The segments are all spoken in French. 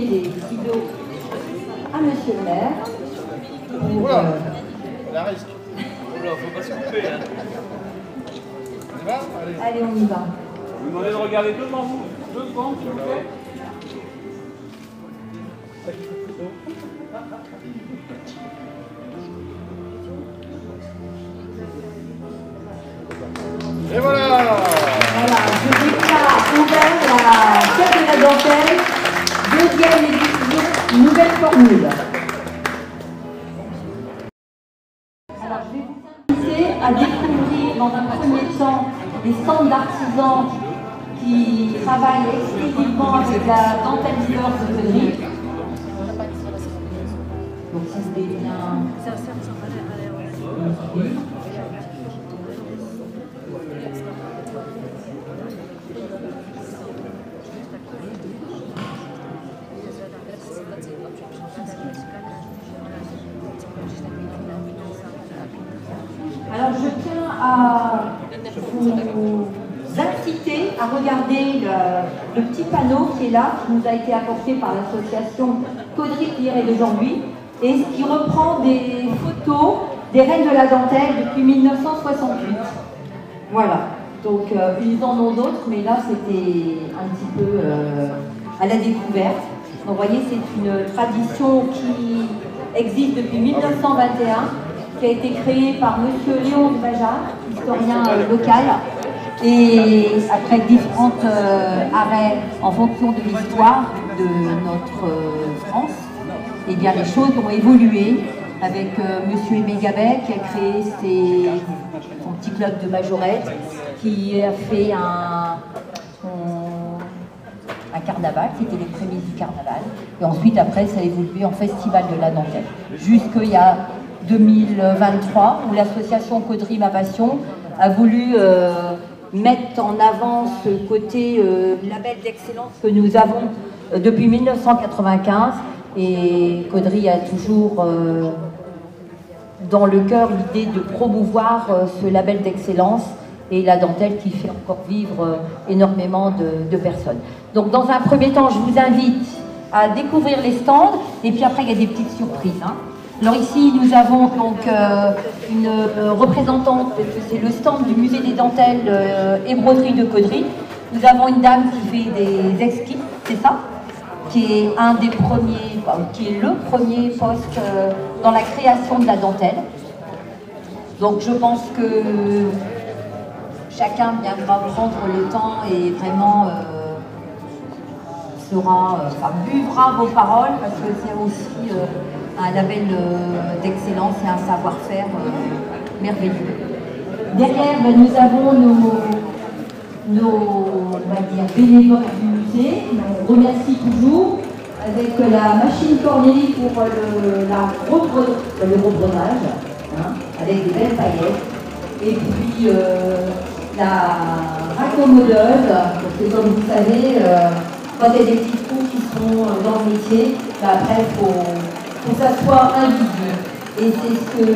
donner les stylos à monsieur le maire. Oula, la risque. Oula, faut pas se couper. Hein. On y va? Allez, on y va. Vous me demandez de regarder devant vous. 2 secondes, s'il vous plaît. Et voilà. Voilà, je déclare ouvert la fête de la dentelle, deuxième édition, nouvelle formule. Alors, je vais vous inviter à découvrir dans un premier temps les stands d'artisans qui travaillent exclusivement avec la dentelle beurre de Caudry. Donc, si vous voulez bien. Alors je tiens à vous inciter à regarder le petit panneau qui est là, qui nous a été apporté par l'association Caudry d'hier et d'aujourd'hui, et qui reprend des photos des reines de la dentelle depuis 1968. Voilà, donc ils en ont d'autres, mais là c'était un petit peu à la découverte. Donc vous voyez, c'est une tradition qui existe depuis 1921, qui a été créée par M. Léon Bajard, historien local, et après différents arrêts en fonction de l'histoire de notre France, et bien les choses ont évolué avec M. Aimé Gabet qui a créé son petit club de majorette, qui a fait un carnaval, c'était les prémices du carnaval, et ensuite après ça a évolué en festival de la dentelle, jusqu'il y a 2023 où l'association Caudry Ma Passion a voulu mettre en avant ce côté label d'excellence que nous avons depuis 1995, et Caudry a toujours dans le cœur l'idée de promouvoir ce label d'excellence et la dentelle qui fait encore vivre énormément de personnes. Donc dans un premier temps, je vous invite à découvrir les stands, et puis après il y a des petites surprises. Hein. Alors ici nous avons donc une représentante, c'est le stand du musée des dentelles et broderies de Caudry. Nous avons une dame qui fait des esquisses, c'est ça, qui est un des premiers, qui est le premier poste dans la création de la dentelle. Donc je pense que chacun viendra prendre le temps et vraiment buvra vos paroles, parce que c'est aussi un label d'excellence et un savoir-faire merveilleux. Derrière, nous avons nos bénévoles du musée. On remercie toujours avec la machine Cornélie pour le rebrodage, hein, avec des belles paillettes. Et puis la raccommodeuse, parce que comme vous savez, quand il y a des petits trous qui sont dans le métier, après il faut que ça soit invisible. Et c'est ce que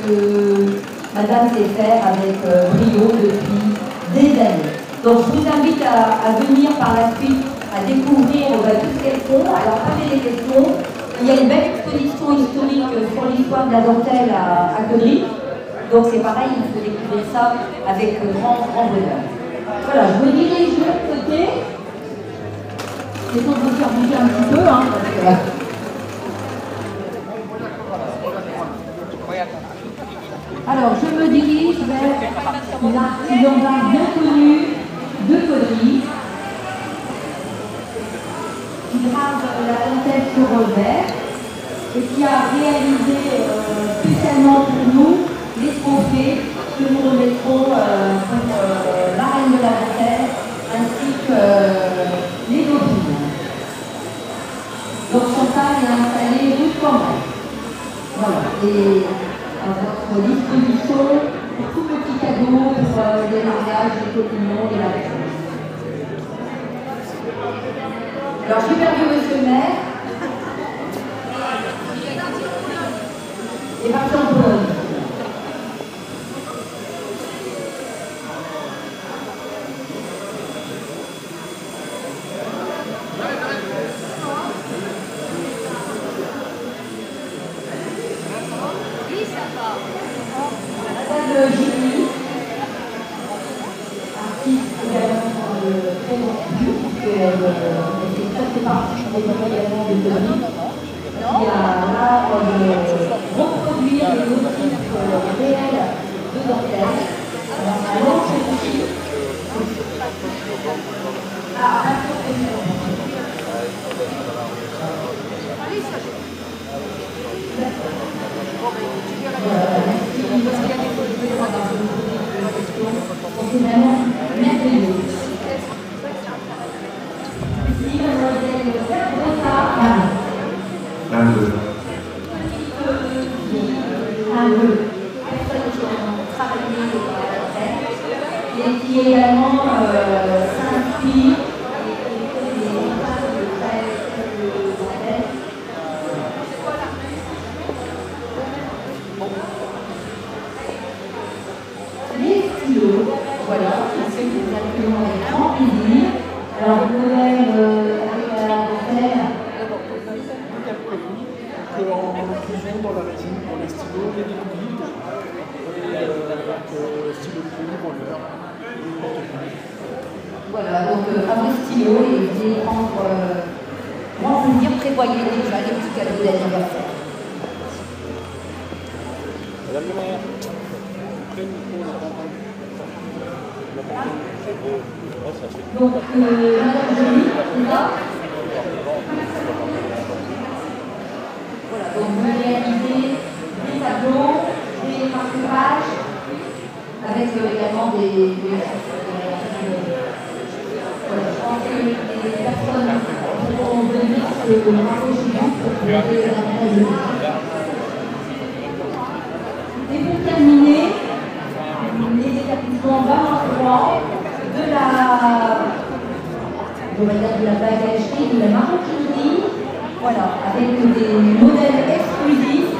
madame sait faire avec brio depuis des années. Donc je vous invite à venir par la suite à découvrir tout ce qu'elles font. Alors posez des questions. Il y a une belle exposition historique sur l'histoire de la dentelle à Caudry. Donc c'est pareil, il faut découvrir ça avec grand bonheur. Voilà, je me dirige de l'autre côté. J'essaie de vous faire bouger un petit peu, hein, parce que... Alors, je me dirige vers l'artisanat bien connu de Caudry, qui grave la dentelle sur revers et qui a réalisé spécialement pour nous les trophées que nous remettrons pour la reine de la dentelle ainsi que les dauphines. Donc Chantal est installée rue de Cambrai. Voilà. Et à votre disposition pour tout petit cadeau, pour les mariages, les copignons, les mariages. Alors j'ai perdu monsieur le maire. Et parti en Pologne. également très conçue, puisqu'elle fait presque partie des également de Tony, qui a l'art de reproduire les motifs réels de dentelle. Alors, un long outil à c'est vraiment merveilleux. Ici, mademoiselle Rosa Marie. Un peu. Personne qui a travaillé à la scène et qui également s'inspire voilà, c'est ce que nous appelons avec grand plaisir. Alors, vous pouvez aller à la refaire. En inclusion dans la rétine pour les stylos, les liquides, et stylo plume, roller, porte-clés. Voilà, donc à vos stylos et vous allez prendre grand plaisir, prévoyez déjà les petits cadeaux d'anniversaire. Madame le maire, donc, Madame Jolie, c'est ça? Voilà, donc vous réalisez des tableaux, des marque-pages, avec également des voilà, je pense que les personnes pourront venir se rapprocher pour trouver la jolie. Et pour terminer, les établissements Valence de la bagagerie, de la maroquinerie, voilà, avec des modèles exclusifs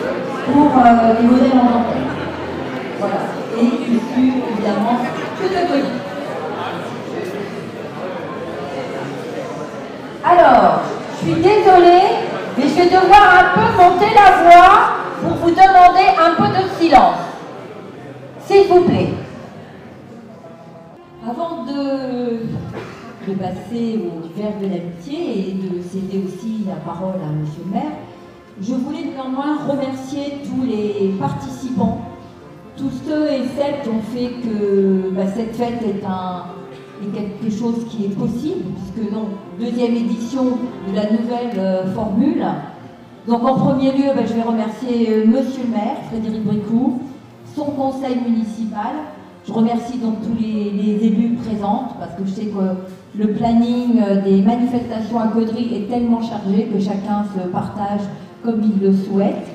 pour des modèles en dentelle. Voilà, et une pub évidemment que de colis. Alors, je suis désolée, mais je vais devoir un peu monter la voix pour vous demander un peu de silence. S'il vous plaît. Avant de passer au verre de l'amitié et de céder aussi la parole à Monsieur le maire, je voulais néanmoins remercier tous les participants, tous ceux et celles qui ont fait que cette fête est quelque chose qui est possible, puisque donc, deuxième édition de la nouvelle formule. Donc en premier lieu, je vais remercier Monsieur le maire, Frédéric Bricou, son conseil municipal. Je remercie donc tous les élus présents, parce que je sais que le planning des manifestations à Caudry est tellement chargé que chacun se partage comme il le souhaite.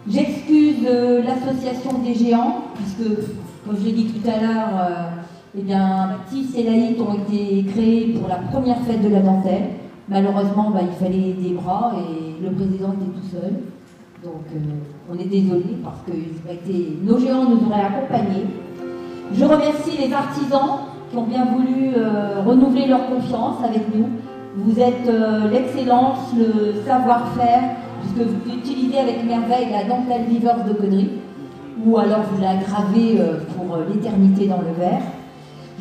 J'excuse l'association des géants, puisque, comme je l'ai dit tout à l'heure, Baptiste et Laït ont été créés pour la première fête de la dentelle. Malheureusement, il fallait des bras et le président était tout seul. Donc, on est désolé parce que nos géants nous auraient accompagnés. Je remercie les artisans qui ont bien voulu renouveler leur confiance avec nous. Vous êtes l'excellence, le savoir-faire, puisque vous utilisez avec merveille la dentelle Vivers de Caudry, ou alors vous la gravez pour l'éternité dans le verre.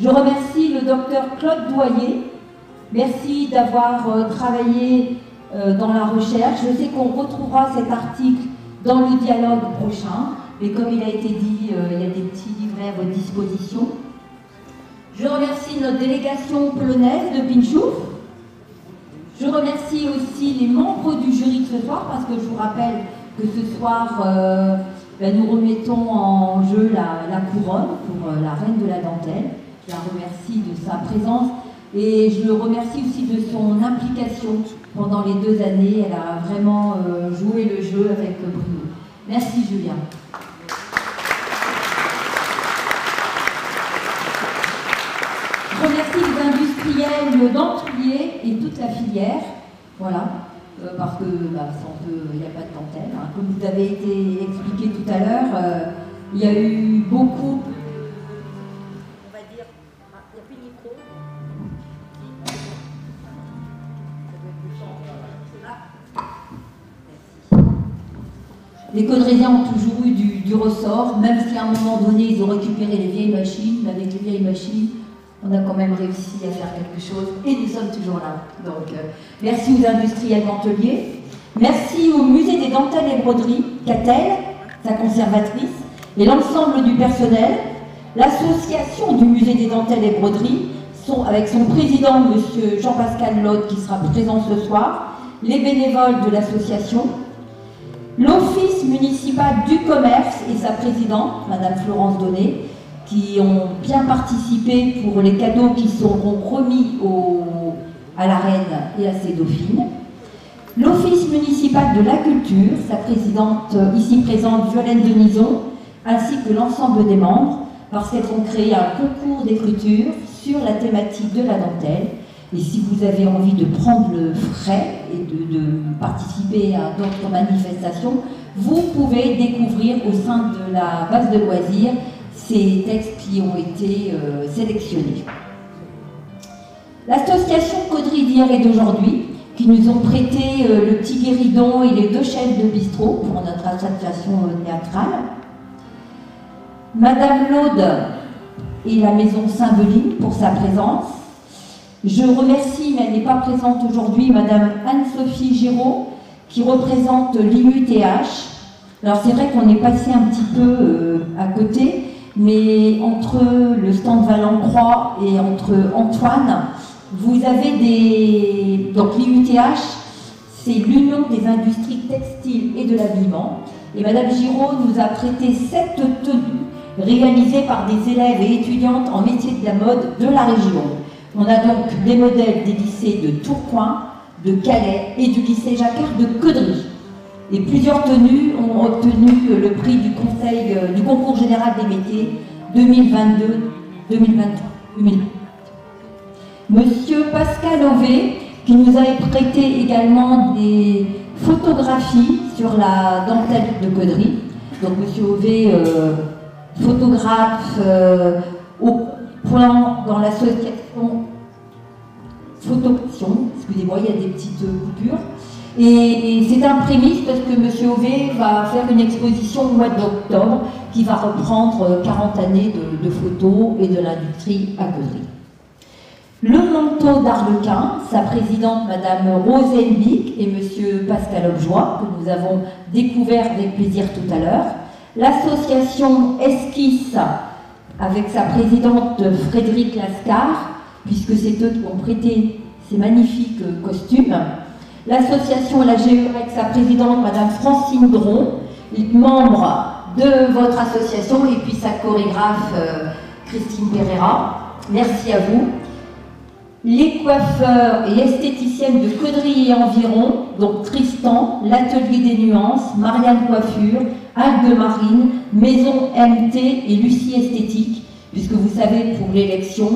Je remercie le docteur Claude Doyer. Merci d'avoir travaillé dans la recherche. Je sais qu'on retrouvera cet article dans le dialogue prochain, mais comme il a été dit, il y a des petits livrets à votre disposition. Je remercie notre délégation polonaise de Pinchów. Je remercie aussi les membres du jury de ce soir, parce que je vous rappelle que ce soir, nous remettons en jeu la couronne pour la reine de la dentelle. Je la remercie de sa présence et je le remercie aussi de son implication pendant les 2 années. Elle a vraiment joué le jeu avec brio. Merci Julien. Je remercie les industriels dentriers et toute la filière, voilà, parce que sans eux, il n'y a pas de dentelle. Hein. Comme vous avez été expliqué tout à l'heure, il y a eu beaucoup. On va dire, il n'y a plus de micro. Les Caudrésiens ont toujours eu du ressort, même si à un moment donné ils ont récupéré les vieilles machines, mais avec les vieilles machines, on a quand même réussi à faire quelque chose et nous sommes toujours là. Donc, merci aux industriels Mantelier, merci au musée des dentelles et broderies, Catel, sa conservatrice, et l'ensemble du personnel, l'association du musée des dentelles et broderies, avec son président, monsieur Jean-Pascal Lotte, qui sera présent ce soir, les bénévoles de l'association, l'office municipal du commerce et sa présidente, madame Florence Donnet, qui ont bien participé pour les cadeaux qui seront remis à la reine et à ses dauphines. L'office municipal de la culture, sa présidente ici présente Violaine Denison, ainsi que l'ensemble des membres, parce qu'elles ont créé un concours d'écriture sur la thématique de la dentelle. Et si vous avez envie de prendre le frais et de participer à d'autres manifestations, vous pouvez découvrir au sein de la base de loisirs ces textes qui ont été sélectionnés. L'association Caudry d'hier et d'aujourd'hui, qui nous ont prêté le petit guéridon et les 2 chefs de bistrot pour notre association théâtrale. Madame Laude et la maison Saint-Beline pour sa présence. Je remercie, mais elle n'est pas présente aujourd'hui, Madame Anne-Sophie Giraud, qui représente l'IUTH. Alors c'est vrai qu'on est passé un petit peu à côté, mais entre le stand Vallancroix et entre Antoine, vous avez donc l'IUTH, c'est l'Union des industries textiles et de l'habillement. Et Madame Giraud nous a prêté 7 tenues réalisées par des élèves et étudiantes en métier de la mode de la région. On a donc des modèles des lycées de Tourcoing, de Calais et du lycée Jacquard de Caudry. Et plusieurs tenues ont obtenu le prix du concours général des métiers 2022-2023. Monsieur Pascal Ové, qui nous a prêté également des photographies sur la dentelle de Caudry. Donc monsieur Ové, photographe au point dans l'association Photoction, excusez-moi, il y a des petites coupures. Et c'est un prémisse parce que M. Ové va faire une exposition au mois d'octobre qui va reprendre 40 années de photos et de l'industrie à Caudry. Le manteau d'Arlequin, sa présidente Madame Rose Henbic et M. Pascal Objoie, que nous avons découvert avec plaisir tout à l'heure. L'association Esquisse, avec sa présidente Frédéric Lascar, puisque c'est eux qui ont prêté ces magnifiques costumes. L'association La GE avec sa présidente Madame Francine Dron, membre de votre association, et puis sa chorégraphe Christine Pereira. Merci à vous. Les coiffeurs et esthéticiennes de Caudry et environ, donc Tristan, l'Atelier des Nuances, Marianne Coiffure, Algue Marine, Maison MT et Lucie Esthétique, puisque vous savez, pour l'élection,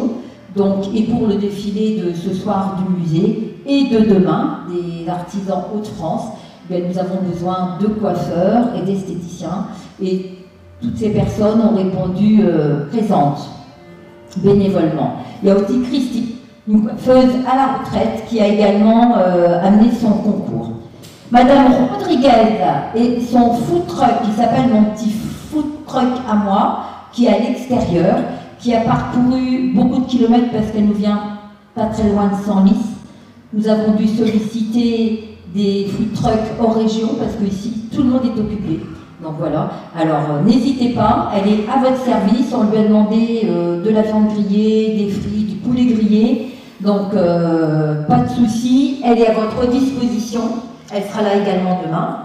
donc, et pour le défilé de ce soir du musée, et de demain, des artisans Hauts-de-France, nous avons besoin de coiffeurs et d'esthéticiens, et toutes ces personnes ont répondu présentes, bénévolement. Il y a aussi Christine, une coiffeuse à la retraite, qui a également amené son concours. Madame Rodriguez et son food truck, qui s'appelle Mon Petit Food Truck à moi, qui est à l'extérieur, qui a parcouru beaucoup de kilomètres parce qu'elle nous vient pas très loin de Senlis. Nous avons dû solliciter des food trucks hors région parce qu'ici, tout le monde est occupé. Donc voilà, alors n'hésitez pas, elle est à votre service. On lui a demandé de la viande grillée, des frites, du poulet grillé. Donc pas de souci, elle est à votre disposition. Elle sera là également demain.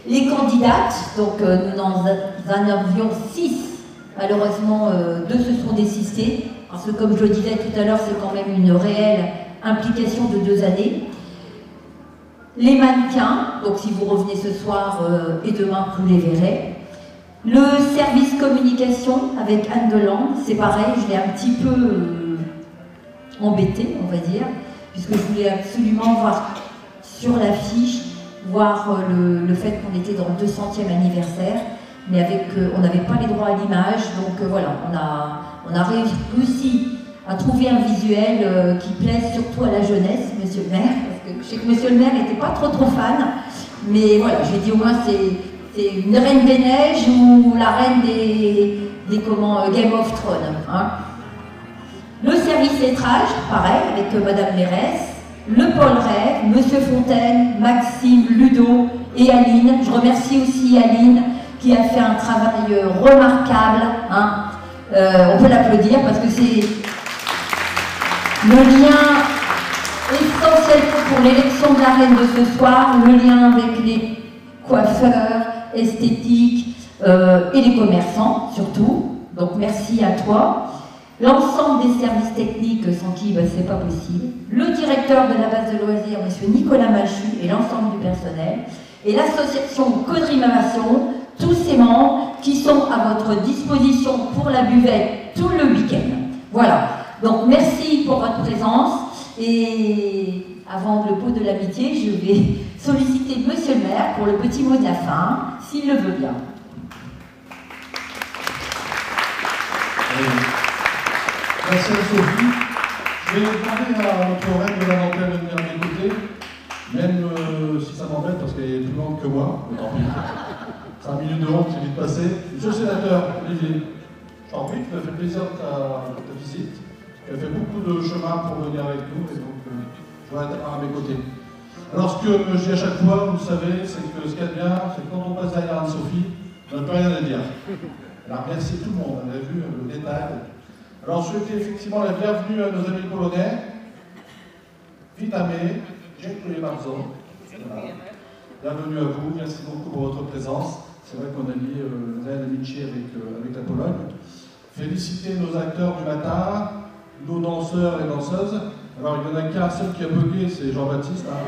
Les candidates, donc nous en avions 6. Malheureusement, 2 se sont désistés, parce que comme je le disais tout à l'heure, c'est quand même une réelle implication de 2 années. Les mannequins, donc si vous revenez ce soir et demain, vous les verrez. Le service communication avec Anne Deland, c'est pareil, je l'ai un petit peu embêtée, on va dire, puisque je voulais absolument voir sur l'affiche, voir le fait qu'on était dans le 200e anniversaire. Mais on n'avait pas les droits à l'image, donc voilà, on a réussi à trouver un visuel qui plaise surtout à la jeunesse, monsieur le maire, parce que je sais que monsieur le maire n'était pas trop fan, mais voilà, j'ai dit au moins c'est une reine des neiges ou la reine des Game of Thrones. Hein. Le service lettrage, pareil, avec Madame Lérès, le Pôle Rêve, Monsieur Fontaine, Maxime, Ludo et Aline. Je remercie aussi Aline qui a fait un travail remarquable. Hein. On peut l'applaudir parce que c'est le lien essentiel pour l'élection de la reine de ce soir, le lien avec les coiffeurs, esthétiques et les commerçants surtout. Donc merci à toi. L'ensemble des services techniques sans qui c'est pas possible. Le directeur de la base de loisirs, M. Nicolas Machu, et l'ensemble du personnel. Et l'association Caudry-Mavation, tous ces membres qui sont à votre disposition pour la buvette tout le week-end. Voilà. Donc merci pour votre présence. Et avant le pot de l'amitié, je vais solliciter Monsieur le maire pour le petit mot de la fin, s'il le veut bien. Merci à Sophie. Je vais demander à notre reine de la dentelle de venir m'écouter, même si ça m'embête parce qu'elle est plus grande que moi. 5 minutes de honte, c'est vite passé. Monsieur le sénateur, Olivier, je t'en prie, tu m'as fait plaisir de ta visite. Tu as fait beaucoup de chemin pour venir avec nous et donc tu vas être à mes côtés. Alors ce que je dis à chaque fois, vous le savez, c'est que ce qu'il y a de bien, c'est que quand on passe derrière Anne-Sophie, on n'a plus rien à dire. Alors merci tout le monde, on a vu le détail. Alors, je souhaitais effectivement la bienvenue à nos amis polonais. Witamy, dziękuję bardzo. Bienvenue à vous, merci beaucoup pour votre présence. C'est vrai qu'on a lié une réelle amitié avec la Pologne. Féliciter nos acteurs du matin, nos danseurs et danseuses. Alors, il y en a qu'un seul qui a bugué, c'est Jean-Baptiste. Hein.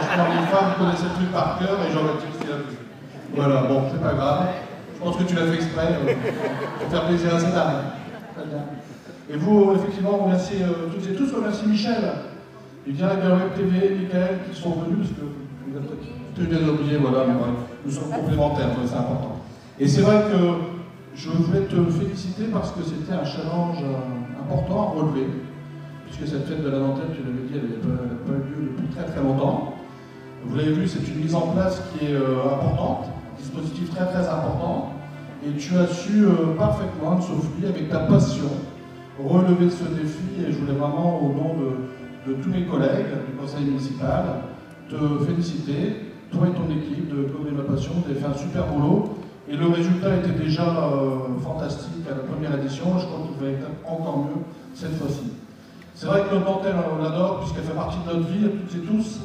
Franchement, les femmes connaissaient le truc par cœur et Jean-Baptiste, il a vu. Voilà, bon, c'est pas grave. Je pense que tu l'as fait exprès pour faire plaisir à ces dames. Très bien. Et vous, effectivement, vous remerciez toutes et tous, vous remerciez Michel. Il vient avec Web TV, Michael, qui sont venus, parce que vous avez peut-être bien oublié, voilà, mais bref, nous sommes complémentaires, c'est important. Et c'est vrai que je voulais te féliciter parce que c'était un challenge important à relever, puisque cette fête de la dentelle, tu l'avais dit, elle n'avait pas eu lieu depuis très très longtemps. Vous l'avez vu, c'est une mise en place qui est importante, un dispositif très très important, et tu as su parfaitement, Sophie, avec ta passion, relever ce défi, et je voulais vraiment, au nom de tous mes collègues du conseil municipal, te féliciter, toi et ton équipe de Caudry-Mavation, vous avez fait un super boulot, et le résultat était déjà fantastique à la première édition, je crois qu'il va être encore mieux cette fois-ci. C'est vrai que notre dentelle, on l'adore, puisqu'elle fait partie de notre vie, à toutes et tous.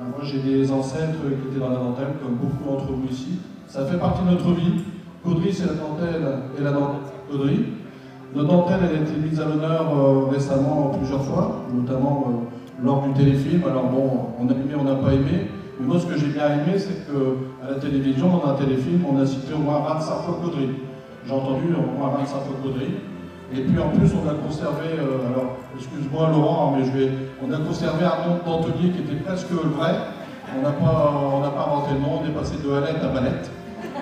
Moi j'ai des ancêtres qui étaient dans la dentelle, comme beaucoup d'entre vous ici. Ça fait partie de notre vie. Caudry, c'est la dentelle, et la dentelle Caudry. Notre dentelle, elle a été mise à l'honneur récemment plusieurs fois, notamment lors du téléfilm. Alors bon, on a aimé, on n'a pas aimé. Mais moi, ce que j'ai bien aimé, c'est qu'à la télévision, dans un téléfilm, on a cité au moins 25 fois Caudry. J'ai entendu au moins 25 fois Caudry. Et puis en plus, on a conservé, alors excuse-moi Laurent, mais on a conservé un nom d'Antonier qui était presque le vrai. On n'a pas inventé le nom, on est passé de Halette à Balette.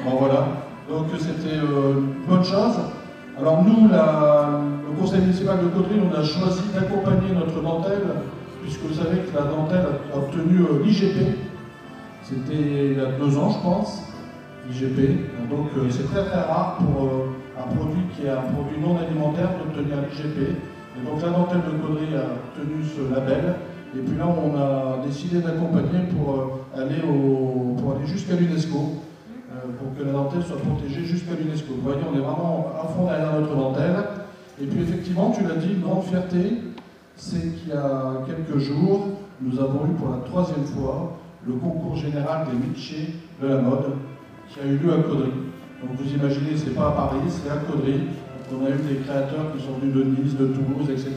Bon voilà, donc c'était une bonne chose. Alors nous, le conseil municipal de Caudry, on a choisi d'accompagner notre dentelle, puisque vous savez que la dentelle a obtenu l'IGP. C'était il y a 2 ans, je pense, l'IGP. Donc c'est très très rare pour un produit qui est un produit non alimentaire d'obtenir l'IGP. Et donc la dentelle de Caudry a obtenu ce label. Et puis là, on a décidé d'accompagner pour aller jusqu'à l'UNESCO. Pour que la dentelle soit protégée jusqu'à l'UNESCO. Vous voyez, on est vraiment à fond derrière notre dentelle. Et puis effectivement, tu l'as dit, une grande fierté, c'est qu'il y a quelques jours, nous avons eu pour la 3e fois le concours général des métiers de la mode qui a eu lieu à Caudry. Donc vous imaginez, c'est pas à Paris, c'est à Caudry. On a eu des créateurs qui sont venus de Nice, de Toulouse, etc.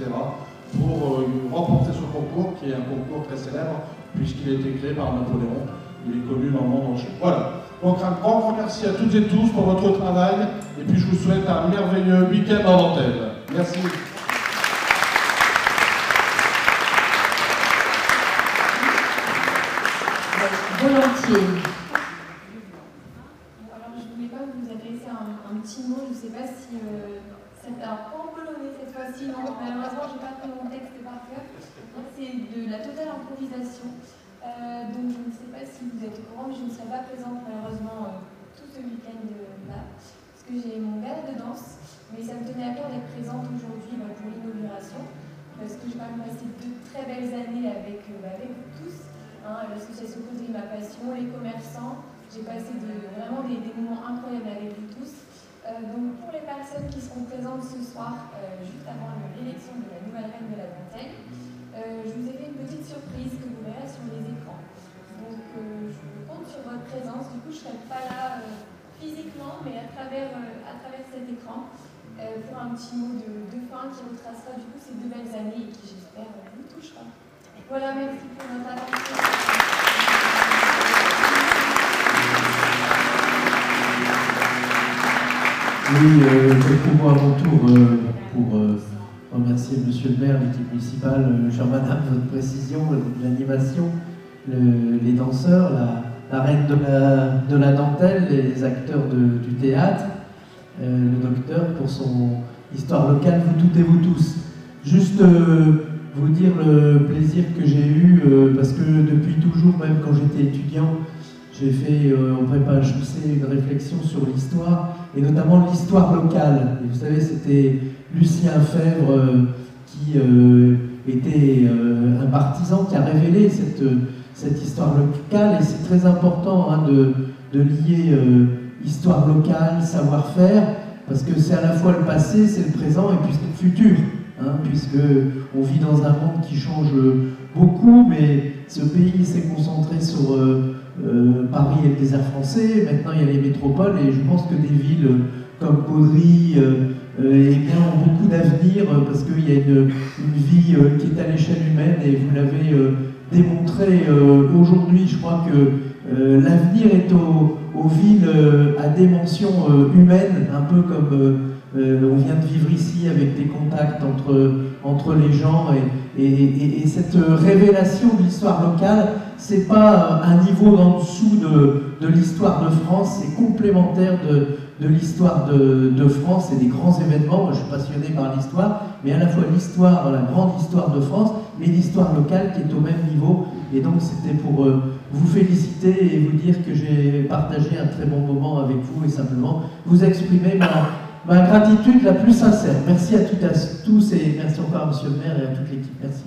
pour remporter ce concours, qui est un concours très célèbre, puisqu'il a été créé par Napoléon. Il est connu dans le monde entier. Voilà. Donc un grand merci à toutes et tous pour votre travail, et puis je vous souhaite un merveilleux week-end en dentelle. Merci. Volontiers. Alors je ne voulais pas vous adresser un petit mot, je ne sais pas si c'est pas en polonais cette fois-ci, non, malheureusement je n'ai pas pris mon texte par cœur. C'est de la totale improvisation. Donc je ne sais pas si vous êtes au courant, mais je ne serai pas présente malheureusement tout ce week-end-là, parce que j'ai mon gala de danse, mais ça me tenait à cœur d'être présente aujourd'hui pour l'inauguration. Passion, les commerçants. J'ai passé vraiment des moments incroyables avec vous tous. Donc pour les personnes qui seront présentes ce soir, juste avant l'élection de la nouvelle reine de la dentelle, je vous ai fait une petite surprise que vous verrez sur les écrans. Donc je compte sur votre présence. Du coup, je ne serai pas là physiquement, mais à travers cet écran, pour un petit mot de fin qui retracera du coup ces 2 belles années et qui, j'espère, vous touchera. Voilà, merci pour votre attention. Oui, quelques mots à mon tour pour remercier Monsieur le maire, l'équipe municipale, chère madame, votre précision, l'animation, les danseurs, la reine de la dentelle, les acteurs du théâtre, le docteur pour son histoire locale, vous toutes et vous tous. Juste vous dire le plaisir que j'ai eu, parce que depuis toujours, même quand j'étais étudiant, j'ai fait en prépa HEC une réflexion sur l'histoire, et notamment l'histoire locale. Et vous savez, c'était Lucien Febvre qui était un partisan qui a révélé cette histoire locale, et c'est très important hein, de lier histoire locale, savoir-faire, parce que c'est à la fois le passé, c'est le présent, et puis c'est le futur. Hein, puisque on vit dans un monde qui change beaucoup, mais ce pays s'est concentré sur Paris et le désert français. Maintenant, il y a les métropoles, et je pense que des villes comme Caudry eh bien, ont beaucoup d'avenir, parce qu'il y a une vie qui est à l'échelle humaine, et vous l'avez démontré aujourd'hui. Je crois que l'avenir est aux villes à dimension humaine, un peu comme on vient de vivre ici avec des contacts entre les gens, et cette révélation de l'histoire locale, c'est pas un niveau en dessous de l'histoire de France, c'est complémentaire de l'histoire de France et des grands événements. Moi, je suis passionné par l'histoire, mais à la fois l'histoire, la grande histoire de France, mais l'histoire locale qui est au même niveau. Et donc c'était pour vous féliciter et vous dire que j'ai partagé un très bon moment avec vous, et simplement vous exprimer ma gratitude la plus sincère. Merci à toutes et à tous, et merci encore à Monsieur le maire et à toute l'équipe. Merci.